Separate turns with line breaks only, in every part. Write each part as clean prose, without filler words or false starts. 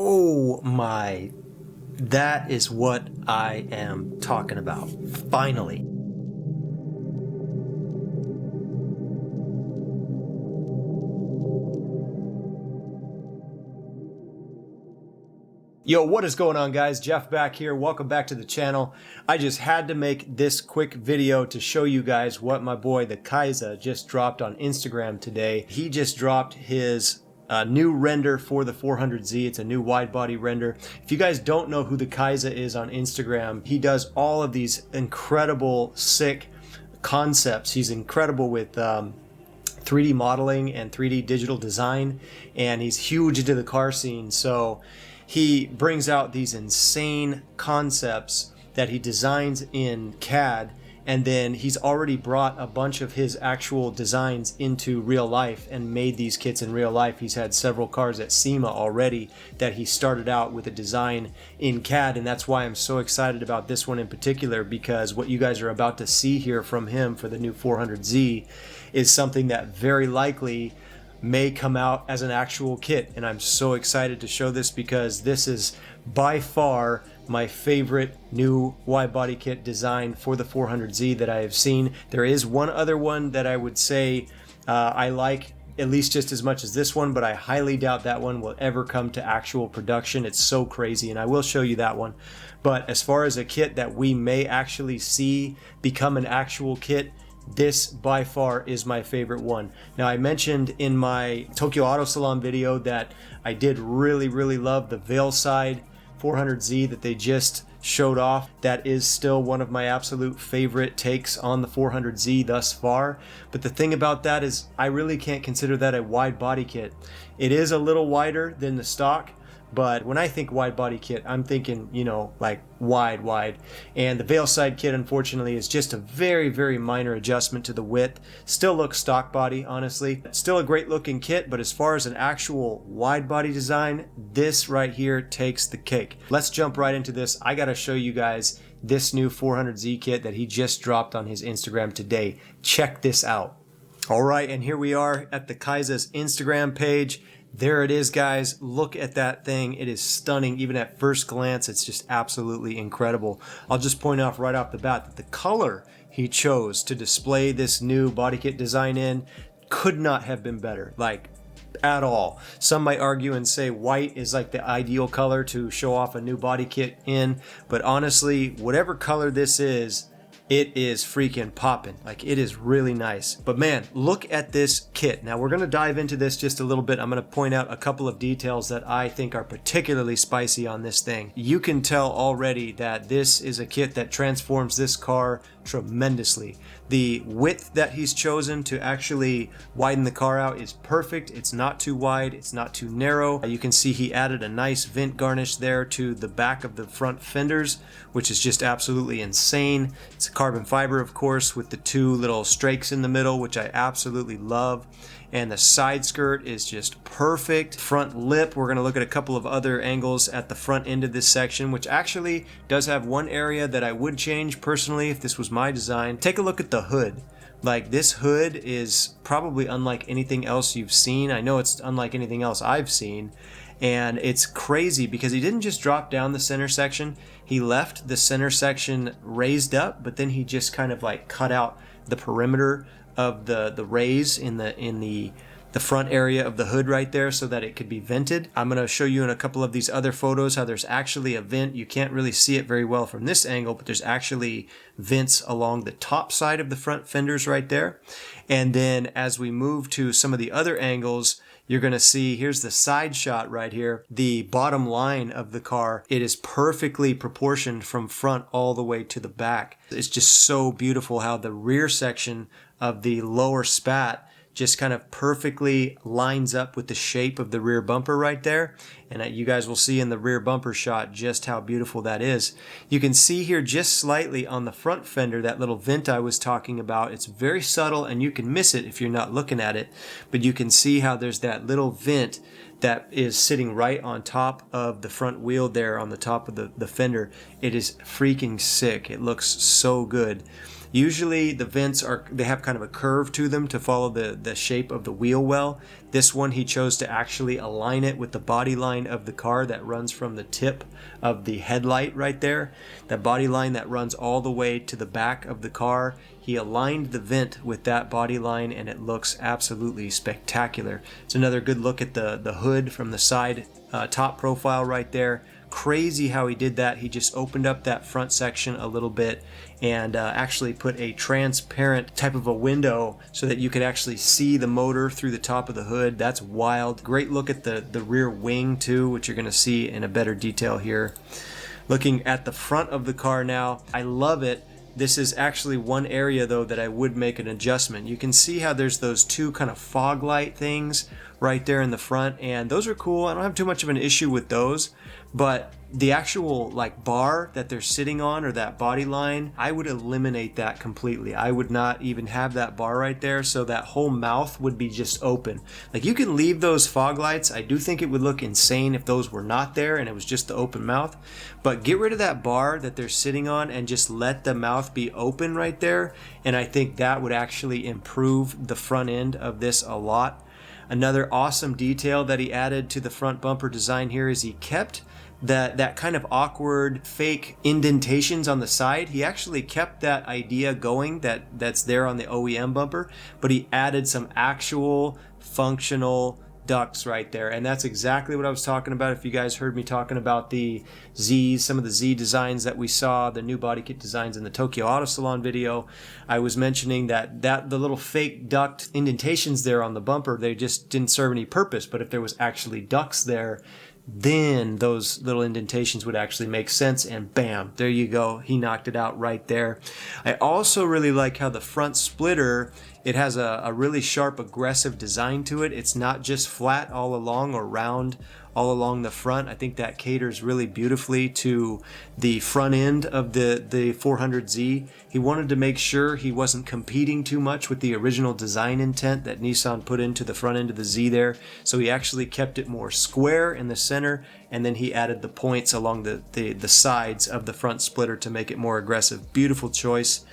Oh my, that is what I am talking about. Finally. Yo, what is going on, guys? Jeff back here. Welcome back to the channel. I just had to make this quick video to show you guys what my boy the Khyzyl just dropped on Instagram today. He just dropped his new render for the 400Z. It's a new wide body render. If you guys don't know who the Khyzyl is on Instagram, he does all of these incredible, sick concepts. He's incredible with 3D modeling and 3D digital design, and he's huge into the car scene. So he brings out these insane concepts that he designs in CAD, and then he's already brought a bunch of his actual designs into real life and made these kits in real life. He's had several cars at SEMA already that he started out with a design in CAD, and that's why I'm so excited about this one in particular, because what you guys are about to see here from him for the new 400Z is something that very likely may come out as an actual kit, and I'm so excited to show this because this is by far my favorite new wide body kit design for the 400Z that I have seen. There is one other one that I would say I like at least just as much as this one, but I highly doubt that one will ever come to actual production. It's so crazy, and I will show you that one. But as far as a kit that we may actually see become an actual kit, this by far is my favorite one. Now, I mentioned in my Tokyo Auto Salon video that I did really love the Veilside 400Z that they just showed off. That is still one of my absolute favorite takes on the 400Z thus far. But the thing about that is I really can't consider that a wide body kit. It is a little wider than the stock, but when I think wide body kit, I'm thinking, you know, like wide. And the Veilside kit, unfortunately, is just a very minor adjustment to the width. Still looks stock body, honestly. Still a great looking kit, but as far as an actual wide body design, this right here takes the cake. Let's jump right into this. I gotta show you guys this new 400Z kit that he just dropped on his Instagram today. Check this out. All right, and here we are at the Khyzyl's Instagram page. There it is, guys. Look at that thing. It is stunning. Even at first glance, it's just absolutely incredible. I'll just point out right off the bat that the color he chose to display this new body kit design in could not have been better, like at all. Some might argue and say white is like the ideal color to show off a new body kit in, but honestly, whatever color this is, it is freaking popping. Like, it is really nice. But man, look at this kit. Now we're going to dive into this just a little bit. I'm going to point out a couple of details that I think are particularly spicy on this thing. You can tell already that this is a kit that transforms this car tremendously. The width that he's chosen to actually widen the car out is perfect. It's not too wide, it's not too narrow. You can see he added a nice vent garnish there to the back of the front fenders, which is just absolutely insane. It's carbon fiber, of course, with the two little strakes in the middle, which I absolutely love. And the side skirt is just perfect. Front lip, we're going to look at a couple of other angles at the front end of this section, which actually does have one area that I would change personally if this was my design. Take a look at the hood. Like, this hood is probably unlike anything else you've seen. I know it's unlike anything else I've seen. And it's crazy because he didn't just drop down the center section. He left the center section raised up, but then he just kind of like cut out the perimeter of the raise in the front area of the hood right there so that it could be vented. I'm going to show you in a couple of these other photos how there's actually a vent. You can't really see it very well from this angle, but there's actually vents along the top side of the front fenders right there. And then as we move to some of the other angles, you're going to see, here's the side shot right here, the bottom line of the car. It is perfectly proportioned from front all the way to the back. It's just so beautiful how the rear section of the lower spat just kind of perfectly lines up with the shape of the rear bumper right there. And you guys will see in the rear bumper shot just how beautiful that is. You can see here just slightly on the front fender, that little vent I was talking about. It's very subtle and you can miss it if you're not looking at it, but you can see how there's that little vent that is sitting right on top of the front wheel there on the top of the fender. It is freaking sick. It looks so good. Usually the vents they have kind of a curve to them to follow the shape of the wheel well. This one he chose to actually align it with the body line of the car that runs from the tip of the headlight right there. That body line that runs all the way to the back of the car. He aligned the vent with that body line and it looks absolutely spectacular. It's another good look at the hood from the side top profile right there. Crazy how he did that. He just opened up that front section a little bit and actually put a transparent type of a window so that you could actually see the motor through the top of the hood. That's wild. Great look at the rear wing too, which you're going to see in a better detail here. Looking at the front of the car now, I love it. This is actually one area though that I would make an adjustment. You can see how there's those two kind of fog light things right there in the front, and those are cool. I don't have too much of an issue with those, but the actual like bar that they're sitting on, or that body line, I would eliminate that completely. I would not even have that bar right there, so that whole mouth would be just open. Like, you can leave those fog lights. I do think it would look insane if those were not there and it was just the open mouth, but get rid of that bar that they're sitting on and just let the mouth be open right there, and I think that would actually improve the front end of this a lot. Another awesome detail that he added to the front bumper design here is he kept that kind of awkward fake indentations on the side. He actually kept that idea going that's there on the OEM bumper, but he added some actual functional ducts right there, and that's exactly what I was talking about. If you guys heard me talking about the Zs, some of the Z designs that we saw, the new body kit designs in the Tokyo Auto Salon video, I was mentioning that the little fake duct indentations there on the bumper, they just didn't serve any purpose. But if there was actually ducts there, then those little indentations would actually make sense, and bam, there you go. He knocked it out right there. I also really like how the front splitter, it has a really sharp, aggressive design to it. It's not just flat all along or round all along the front. I think that caters really beautifully to the front end of the 400Z. He wanted to make sure he wasn't competing too much with the original design intent that Nissan put into the front end of the Z there. So he actually kept it more square in the center, and then he added the points along the sides of the front splitter to make it more aggressive. Beautiful choice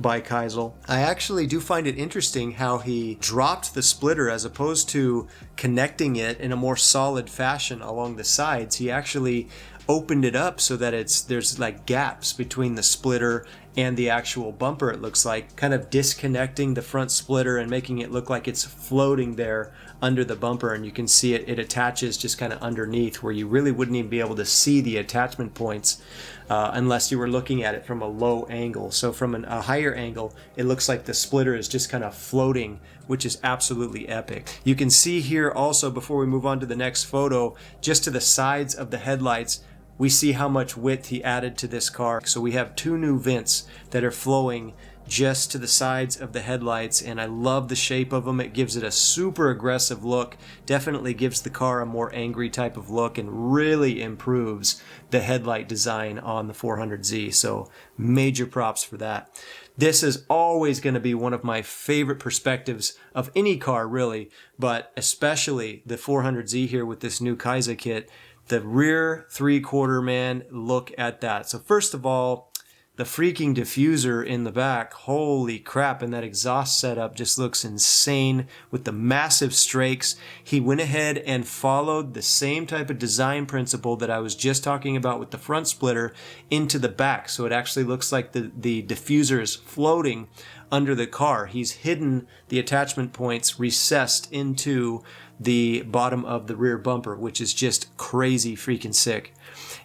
by Khyzyl. I actually do find it interesting how he dropped the splitter as opposed to connecting it in a more solid fashion along the sides. He actually opened it up so that there's like gaps between the splitter and the actual bumper, it looks like, kind of disconnecting the front splitter and making it look like it's floating there under the bumper, and you can see it attaches just kind of underneath, where you really wouldn't even be able to see the attachment points unless you were looking at it from a low angle. So from a higher angle, it looks like the splitter is just kind of floating, which is absolutely epic. You can see here also, before we move on to the next photo, just to the sides of the headlights, we see how much width he added to this car. So we have two new vents that are flowing just to the sides of the headlights, and I love the shape of them. It gives it a super aggressive look, definitely gives the car a more angry type of look, and really improves the headlight design on the 400Z. So major props for that. This is always going to be one of my favorite perspectives of any car, really, but especially the 400Z here with this new Khyzyl kit. The rear 3/4, man, look at that. So first of all, the freaking diffuser in the back, holy crap, and that exhaust setup just looks insane with the massive strakes. He went ahead and followed the same type of design principle that I was just talking about with the front splitter into the back, so it actually looks like the diffuser is floating under the car. He's hidden the attachment points recessed into the bottom of the rear bumper, which is just crazy freaking sick.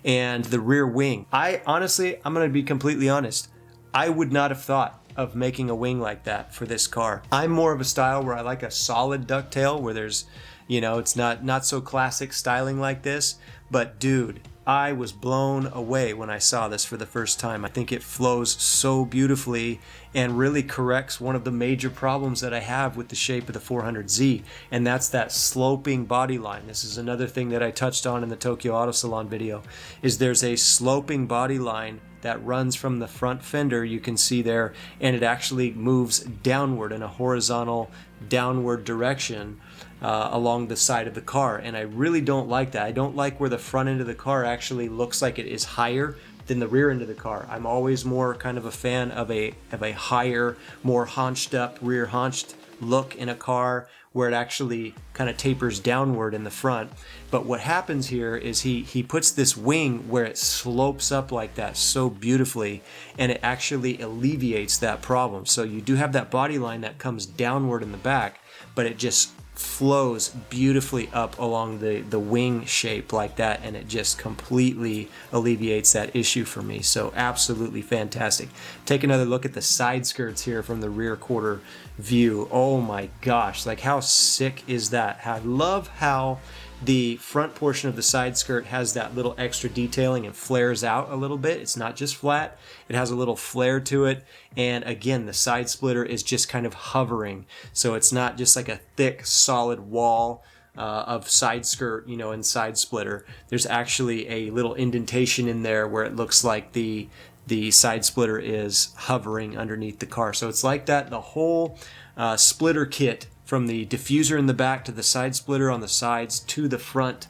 And the rear wing, I'm going to be completely honest, I would not have thought of making a wing like that for this car. I'm more of a style where I like a solid ducktail, where there's, it's not so classic styling like this. But dude, I was blown away when I saw this for the first time. I think it flows so beautifully and really corrects one of the major problems that I have with the shape of the 400Z, and that's that sloping body line. This is another thing that I touched on in the Tokyo Auto Salon video, is there's a sloping body line that runs from the front fender, you can see there, and it actually moves downward in a horizontal downward direction along the side of the car, and I really don't like that. I don't like where the front end of the car actually looks like it is higher than the rear end of the car. I'm always more kind of a fan of a higher, more haunched up, rear haunched look in a car where it actually kind of tapers downward in the front. But what happens here is he puts this wing where it slopes up like that so beautifully, and it actually alleviates that problem. So you do have that body line that comes downward in the back, but it just flows beautifully up along the wing shape like that, and it just completely alleviates that issue for me. So absolutely fantastic. Take another look at the side skirts here from the rear quarter view. Oh my gosh, like how sick is that? I love how the front portion of the side skirt has that little extra detailing and flares out a little bit. It's not just flat, it has a little flare to it. And again, the side splitter is just kind of hovering. So it's not just like a thick, solid wall of side skirt, and side splitter. There's actually a little indentation in there where it looks like the side splitter is hovering underneath the car. So it's like that, the whole splitter kit, from the diffuser in the back to the side splitter on the sides to the front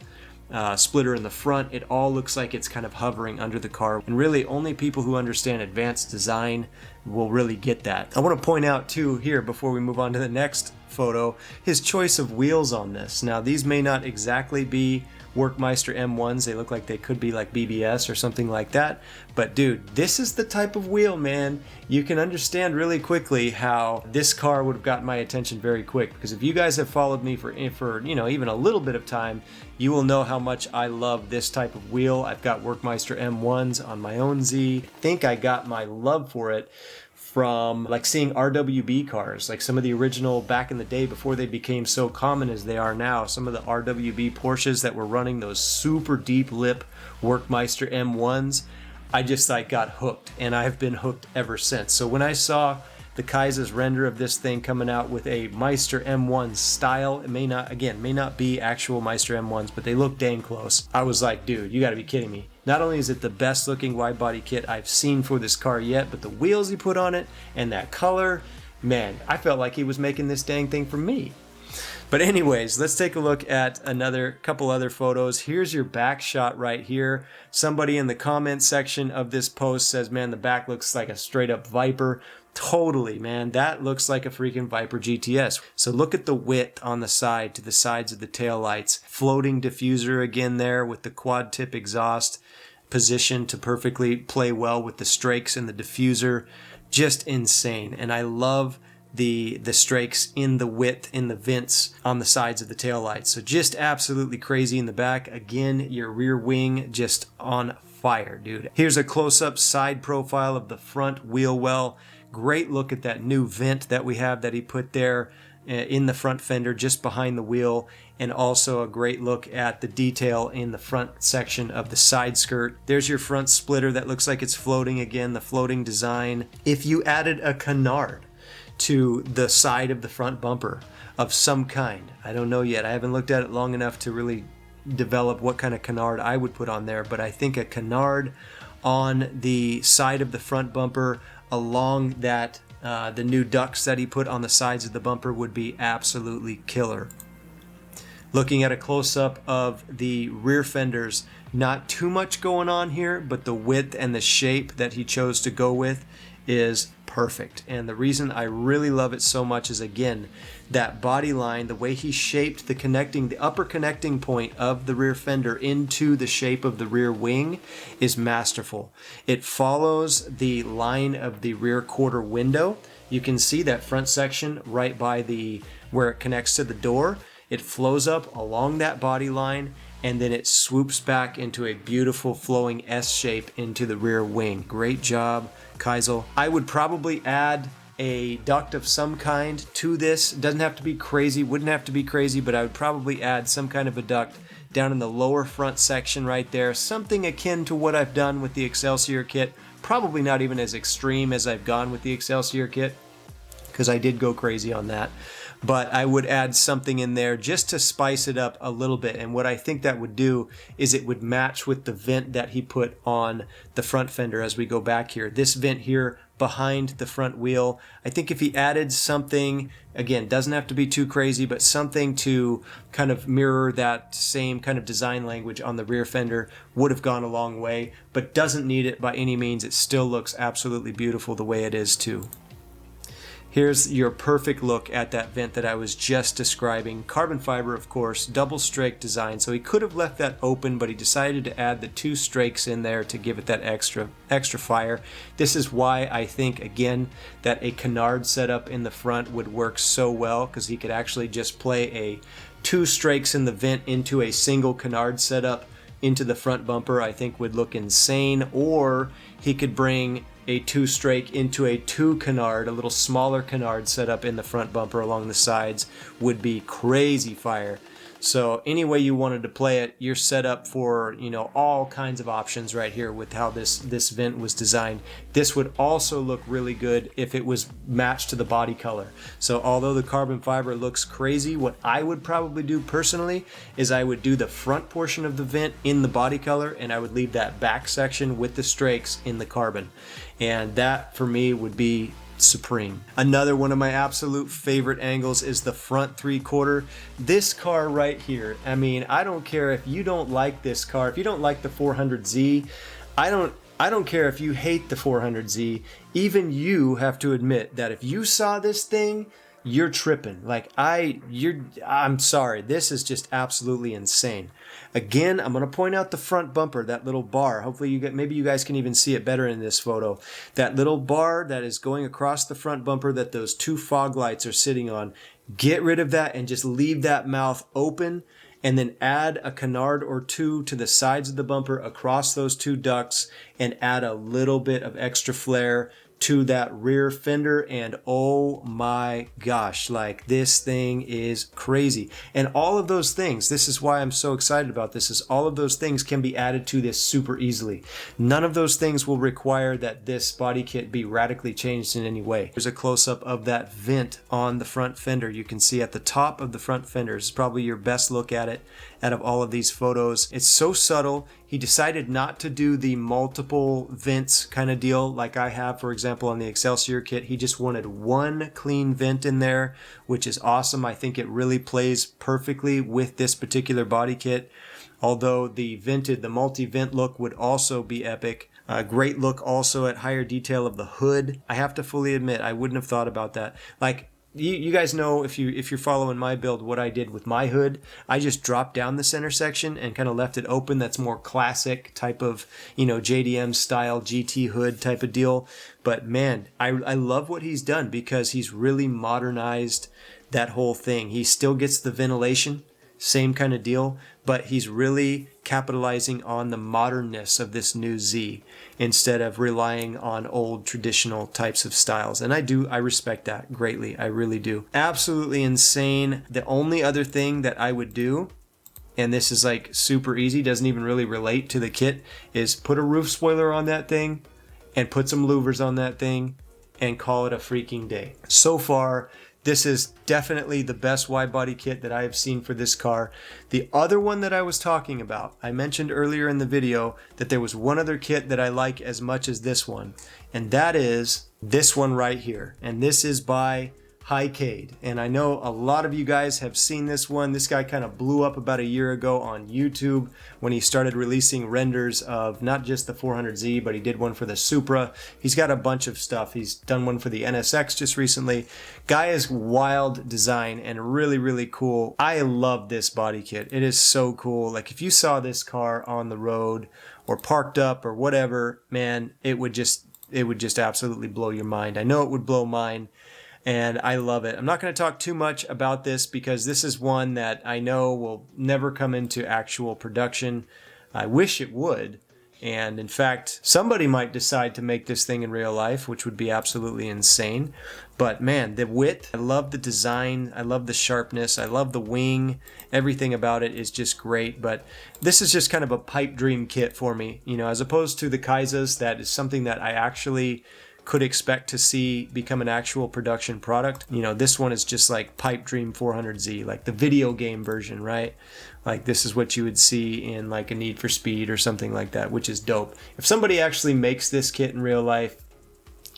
splitter in the front, it all looks like it's kind of hovering under the car. And really only people who understand advanced design will really get that. I want to point out too here, before we move on to the next photo, his choice of wheels on this. Now these may not exactly be Workmeister M1s, they look like they could be like BBS or something like that, but dude, this is the type of wheel, man. You can understand really quickly how this car would have gotten my attention very quick, because if you guys have followed me for even a little bit of time, you will know how much I love this type of wheel. I've got Workmeister M1s on my own Z. I think I got my love for it from like seeing RWB cars, like some of the original back in the day before they became so common as they are now. Some of the RWB Porsches that were running those super deep lip Workmeister M1s, I just like got hooked, and I've been hooked ever since. So when I saw the Khyzyl's render of this thing coming out with a Meister M1 style, it may not be actual Meister M1s, but they look dang close. I was like, dude, you gotta be kidding me. Not only is it the best looking wide body kit I've seen for this car yet, but the wheels he put on it and that color, man, I felt like he was making this dang thing for me. But anyways, let's take a look at another couple other photos. Here's your back shot right here. Somebody in the comment section of this post says, man, the back looks like a straight up Viper. Totally, man. That looks like a freaking Viper GTS. So look at the width on the side to the sides of the taillights. Floating diffuser again there with the quad tip exhaust positioned to perfectly play well with the strakes and the diffuser. Just insane. And I love the strakes in the width in the vents on the sides of the taillights. So just absolutely crazy in the back. Again, your rear wing just on fire, dude. Here's a close-up side profile of the front wheel well. Great look at that new vent that we have that he put there in the front fender just behind the wheel, and also a great look at the detail in the front section of the side skirt. There's your front splitter that looks like it's floating again, the floating design. If you added a canard to the side of the front bumper of some kind, I don't know yet, I haven't looked at it long enough to really develop what kind of canard I would put on there, but I think a canard on the side of the front bumper along that the new ducts that he put on the sides of the bumper would be absolutely killer. Looking at a close-up of the rear fenders, not too much going on here, but the width and the shape that he chose to go with is perfect. And the reason I really love it so much is, again, that body line, the way he shaped the upper connecting point of the rear fender into the shape of the rear wing is masterful. It follows the line of the rear quarter window. You can see that front section right by where it connects to the door. It flows up along that body line, and then it swoops back into a beautiful flowing S shape into the rear wing. Great job, Khyzyl. I would probably add a duct of some kind to this. It doesn't have to be crazy, wouldn't have to be crazy, but I would probably add some kind of a duct down in the lower front section right there. Something akin to what I've done with the Excelsior kit. Probably not even as extreme as I've gone with the Excelsior kit, because I did go crazy on that. But I would add something in there just to spice it up a little bit. And what I think that would do is it would match with the vent that he put on the front fender as we go back here. This vent here behind the front wheel. I think if he added something, again, doesn't have to be too crazy, but something to kind of mirror that same kind of design language on the rear fender would have gone a long way, but doesn't need it by any means. It still looks absolutely beautiful the way it is too. Here's your perfect look at that vent that I was just describing. Carbon fiber, of course, double strake design. So he could have left that open, but he decided to add the 2 strakes in there to give it that extra fire. This is why I think, again, that a canard setup in the front would work so well, because he could actually just play a 2 strakes in the vent into a single canard setup into the front bumper. I think would look insane. Or he could bring a 2 strake into a 2 canard, a little smaller canard setup in the front bumper along the sides, would be crazy fire. So any way you wanted to play it, you're set up for, you know, all kinds of options right here with how this vent was designed. This would also look really good if it was matched to the body color. So although the carbon fiber looks crazy, what I would probably do personally is I would do the front portion of the vent in the body color, and I would leave that back section with the strakes in the carbon. And that for me would be supreme. Another one of my absolute favorite angles is the front 3/4. This car right here, I mean, I don't care if you don't like this car, if you don't like the 400Z, I don't care if you hate the 400Z, even you have to admit that if you saw this thing, you're tripping. Like I'm sorry, this is just absolutely insane. Again, I'm going to point out the front bumper, that little bar. Hopefully maybe you guys can even see it better in this photo. That little bar that is going across the front bumper that those 2 fog lights are sitting on. Get rid of that and just leave that mouth open, and then add a canard or 2 to the sides of the bumper across those 2 ducts, and add a little bit of extra flare to that rear fender, and oh my gosh, like this thing is crazy. And all of those things, this is why I'm so excited about this, is all of those things can be added to this super easily. None of those things will require that this body kit be radically changed in any way. Here's a close-up of that vent on the front fender. You can see at the top of the front fender. It's probably your best look at it out of all of these photos. It's so subtle. He decided not to do the multiple vents kind of deal like I have, for example, on the Excelsior kit. He just wanted one clean vent in there, which is awesome. I think it really plays perfectly with this particular body kit. Although the multi-vent look would also be epic. Great look also at higher detail of the hood. I have to fully admit, I wouldn't have thought about that. Like, you guys know, if you're following my build, what I did with my hood. I just dropped down the center section and kind of left it open. That's more classic type of, you know, JDM style GT hood type of deal. But man, I love what he's done, because he's really modernized that whole thing. He still gets the ventilation, same kind of deal, but he's really capitalizing on the modernness of this new Z instead of relying on old traditional types of styles. And I respect that greatly. I really do. Absolutely insane. The only other thing that I would do, and this is like super easy, doesn't even really relate to the kit, is put a roof spoiler on that thing and put some louvers on that thing and call it a freaking day. So far, this is definitely the best wide body kit that I have seen for this car. The other one that I was talking about, I mentioned earlier in the video that there was one other kit that I like as much as this one, and that is this one right here. And this is by Hycade. And I know a lot of you guys have seen this one. This guy kind of blew up about a year ago on YouTube when he started releasing renders of not just the 400Z, but he did one for the Supra. He's got a bunch of stuff. He's done one for the NSX just recently. Guy is wild design and really, really cool. I love this body kit. It is so cool. Like, if you saw this car on the road or parked up or whatever, man, it would just absolutely blow your mind. I know it would blow mine. And I love it. I'm not going to talk too much about this because this is one that I know will never come into actual production. I wish it would. And in fact, somebody might decide to make this thing in real life, which would be absolutely insane. But man, the width, I love the design. I love the sharpness. I love the wing. Everything about it is just great. But this is just kind of a pipe dream kit for me, you know, as opposed to the Khyzys. That is something that I actually could expect to see become an actual production product. You know, this one is just like pipe dream 400Z, like the video game version, right? Like, this is what you would see in like a Need for Speed or something like that, which is dope. If somebody actually makes this kit in real life,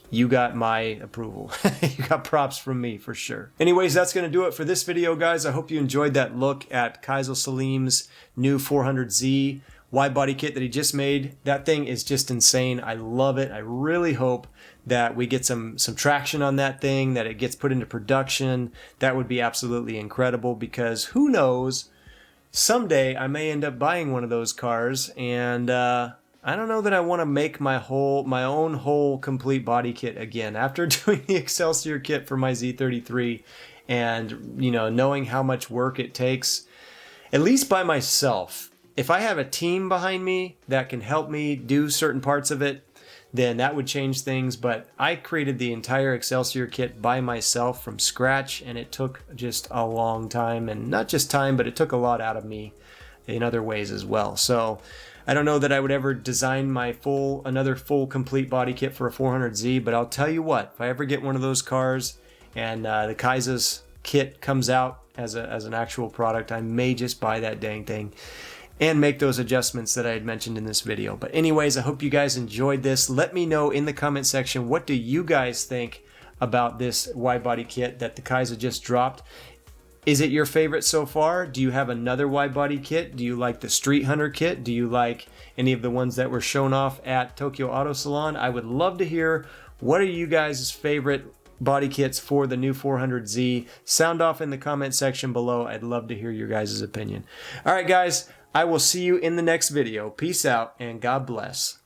you got my approval. You got props from me for sure. Anyways, that's going to do it for this video, guys. I hope you enjoyed that look at Khyzyl Saleem's new 400Z wide body kit that he just made. That thing is just insane. I love it. I really hope that we get some traction on that thing, that it gets put into production. That would be absolutely incredible, because who knows, someday I may end up buying one of those cars, and I don't know that I want to make my own whole complete body kit again after doing the Excelsior kit for my Z33, and knowing how much work it takes, at least by myself. If I have a team behind me that can help me do certain parts of it, then that would change things. But I created the entire Excelsior kit by myself from scratch, and it took just a long time, and not just time, but it took a lot out of me in other ways as well. So I don't know that I would ever design my another full complete body kit for a 400Z, but I'll tell you what, if I ever get one of those cars and the Khyzyl's kit comes out as an actual product, I may just buy that dang thing and make those adjustments that I had mentioned in this video. But anyways, I hope you guys enjoyed this. Let me know in the comment section, what do you guys think about this wide body kit that the Khyzyl just dropped? Is it your favorite so far? Do you have another wide body kit? Do you like the Street Hunter kit? Do you like any of the ones that were shown off at Tokyo Auto Salon? I would love to hear, what are you guys' favorite body kits for the new 400Z? Sound off in the comment section below. I'd love to hear your guys' opinion. All right, guys, I will see you in the next video. Peace out and God bless.